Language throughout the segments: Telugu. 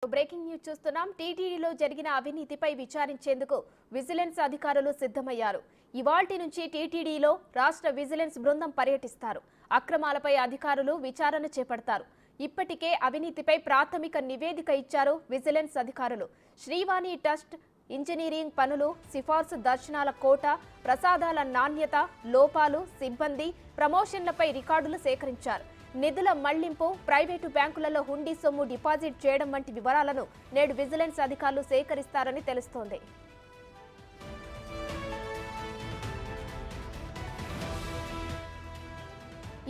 బ్రేకింగ్ న్యూస్ చూస్తున్నాం. టీటీడీలో జరిగిన అవినీతిపై విచారించేందుకు విజిలెన్స్ అధికారులు సిద్ధమయ్యారు. ఇవాల్టి నుంచి టీటీడీలో రాష్ట్ర విజిలెన్స్ బృందం పర్యటిస్తారు. అక్రమాలపై అధికారులు విచారణ చేపడతారు. ఇప్పటికే అవినీతిపై ప్రాథమిక నివేదిక ఇచ్చారు విజిలెన్స్ అధికారులు. శ్రీవాణి ట్రస్ట్ ఇంజనీరింగ్ పనులు, సిఫార్సు దర్శనాల కోట, ప్రసాదాల నాణ్యత, లోపాలు, సిబ్బంది, ప్రమోషన్లపై రికార్డులు సేకరించారు. నిధుల మళ్లింపు, ప్రైవేటు బ్యాంకులలో హుండీ సొమ్ము డిపాజిట్ చేయడం వంటి వివరాలను నేడు విజిలెన్స్ అధికారులు సేకరిస్తారని తెలుస్తోంది.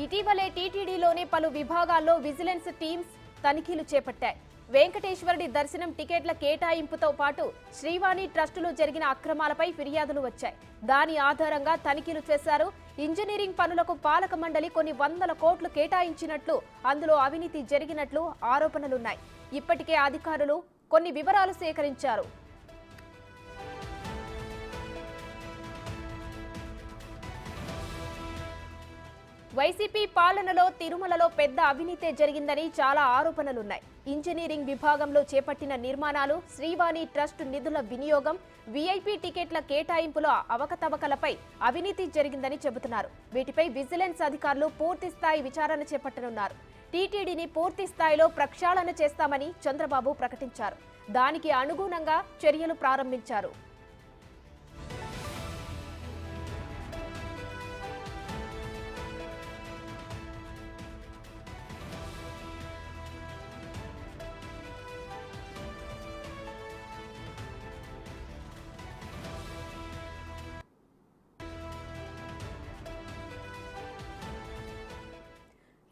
ఇటీవలే టీటీడీలోని పలు విభాగాల్లో విజిలెన్స్ టీమ్స్ తనిఖీలు చేపట్టాయి. వెంకటేశ్వరుడి దర్శనం టికెట్ల కేటాయింపుతో పాటు శ్రీవాణి ట్రస్టులో జరిగిన అక్రమాలపై ఫిర్యాదులు వచ్చాయి. దాని ఆధారంగా తనిఖీలు చేశారు. ఇంజనీరింగ్ పనులకు పాలక మండలి కొన్ని వందల కోట్లు కేటాయించినట్లు, అందులో అవినీతి జరిగినట్లు ఆరోపణలున్నాయి. ఇప్పటికే అధికారులు కొన్ని వివరాలు సేకరించారు. వైసీపీ పాలనలో తిరుమలలో పెద్ద అవినీతే జరిగిందని చాలా ఆరోపణలున్నాయి. ఇంజనీరింగ్ విభాగంలో చేపట్టిన నిర్మాణాలు, శ్రీవాణి ట్రస్ట్ నిధుల వినియోగం, వీఐపీ టికెట్ల కేటాయింపుల అవకతవకలపై అవినీతి జరిగిందని చెబుతున్నారు. వీటిపై విజిలెన్స్ అధికారులు పూర్తి స్థాయి విచారణ చేపట్టనున్నారు. టీటీడీని పూర్తి స్థాయిలో ప్రక్షాళన చేస్తామని చంద్రబాబు ప్రకటించారు. దానికి అనుగుణంగా చర్యలు ప్రారంభించారు.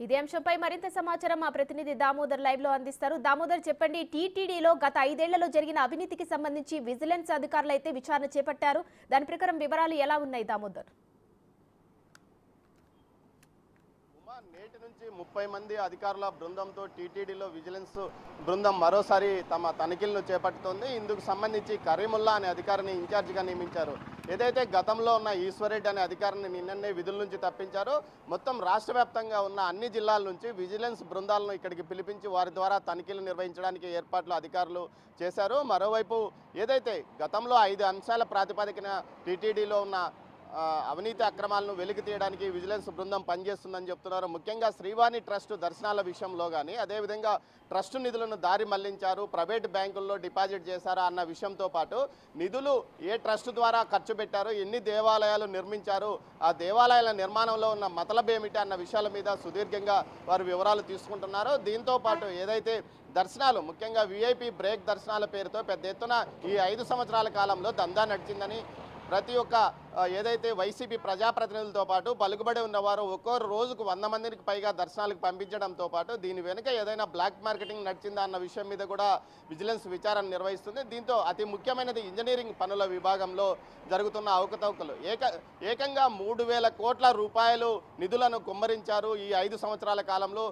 ఇదే అంశంపై మరింత సమాచారం మా ప్రతినిధి దామోదర్ లైవ్ లో అందిస్తారు. దామోదర్, చెప్పండి, టీటీడీలో గత 5 ఏళ్లలో జరిగిన అవినీతికి సంబంధించి విజిలెన్స్ అధికారులు అయితే విచారణ చేపట్టారు. దాని ప్రకారం వివరాలు ఎలా ఉన్నాయి దామోదర్? నేటి నుంచి 30 మంది అధికారుల బృందంతో టీటీడీలో విజిలెన్స్ బృందం మరోసారి తమ తనిఖీలను చేపడుతోంది. ఇందుకు సంబంధించి కరీముల్లా అనే అధికారిని ఇన్ఛార్జిగా నియమించారు. ఏదైతే గతంలో ఉన్న ఈశ్వరెడ్డి అనే అధికారిని నిన్ననే విధుల నుంచి తప్పించారో, మొత్తం రాష్ట్ర వ్యాప్తంగా ఉన్న అన్ని జిల్లాల నుంచి విజిలెన్స్ బృందాలను ఇక్కడికి పిలిపించి వారి ద్వారా తనిఖీలు నిర్వహించడానికి ఏర్పాట్లు అధికారులు చేశారు. మరోవైపు ఏదైతే గతంలో 5 అంశాల ప్రాతిపదికన టీటీడీలో ఉన్న అవినీతి అక్రమాలను వెలికి తీయడానికి విజిలెన్స్ బృందం పనిచేస్తుందని చెప్తున్నారు. ముఖ్యంగా శ్రీవాణి ట్రస్ట్ దర్శనాల విషయంలో కానీ, అదేవిధంగా ట్రస్ట్ నిధులను దారి మళ్లించారు, ప్రైవేట్ బ్యాంకుల్లో డిపాజిట్ చేశారా అన్న విషయంతో పాటు నిధులు ఏ ట్రస్ట్ ద్వారా ఖర్చు పెట్టారు, ఎన్ని దేవాలయాలు నిర్మించారు, ఆ దేవాలయాల నిర్మాణంలో ఉన్న మతలబ్ ఏమిటి అన్న విషయాల మీద సుదీర్ఘంగా వారు వివరాలు తీసుకుంటున్నారు. దీంతో పాటు ఏదైతే దర్శనాలు, ముఖ్యంగా వీఐపీ బ్రేక్ దర్శనాల పేరుతో పెద్ద ఎత్తున ఈ 5 సంవత్సరాల కాలంలో దందా నడిచిందని, ప్రతి ఒక్క ఏదైతే వైసీపీ ప్రజాప్రతినిధులతో పాటు పలుకుబడి ఉన్నవారు ఒక్కో రోజుకు 100 మందికి పైగా దర్శనాలకు పంపించడంతో పాటు దీని వెనుక ఏదైనా బ్లాక్ మార్కెటింగ్ నడిచిందా అన్న విషయం మీద కూడా విజిలెన్స్ విచారణ నిర్వహిస్తుంది. దీంతో అతి ముఖ్యమైనది ఇంజనీరింగ్ పనుల విభాగంలో జరుగుతున్న అవకతవకలు. ఏకంగా 3,000 కోట్ల రూపాయలు నిధులను కుమ్మరించారు ఈ 5 సంవత్సరాల కాలంలో.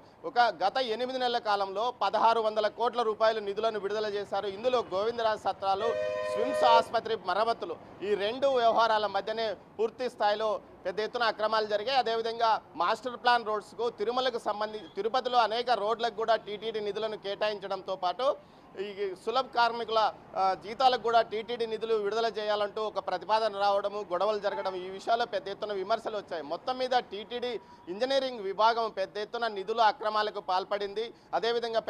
గత 8 నెలల కాలంలో 1,600 కోట్ల రూపాయలు నిధులను విడుదల చేశారు. ఇందులో గోవిందరాజ్ సత్రాలు, స్విమ్స్ ఆసుపత్రి మరమ్మతులు, ఈ 2 వ్యవహారాల మధ్యనే పూర్తి స్థాయిలో పెద్ద ఎత్తున అక్రమాలు జరిగాయి. అదేవిధంగా మాస్టర్ ప్లాన్ రోడ్స్కు, తిరుమలకు సంబంధించి తిరుపతిలో అనేక రోడ్లకు కూడా టీటీడీ నిధులను కేటాయించడంతో పాటు ఈ సులభ కార్మికుల జీతాలకు కూడా టీటీడీ నిధులు విడుదల చేయాలంటూ ఒక ప్రతిపాదన రావడము, గొడవలు జరగడం, ఈ విషయాల్లో పెద్ద ఎత్తున విమర్శలు వచ్చాయి. మొత్తం మీద టీటీడీ ఇంజనీరింగ్ విభాగం పెద్ద ఎత్తున నిధుల అక్రమాలకు పాల్పడింది. అదేవిధంగా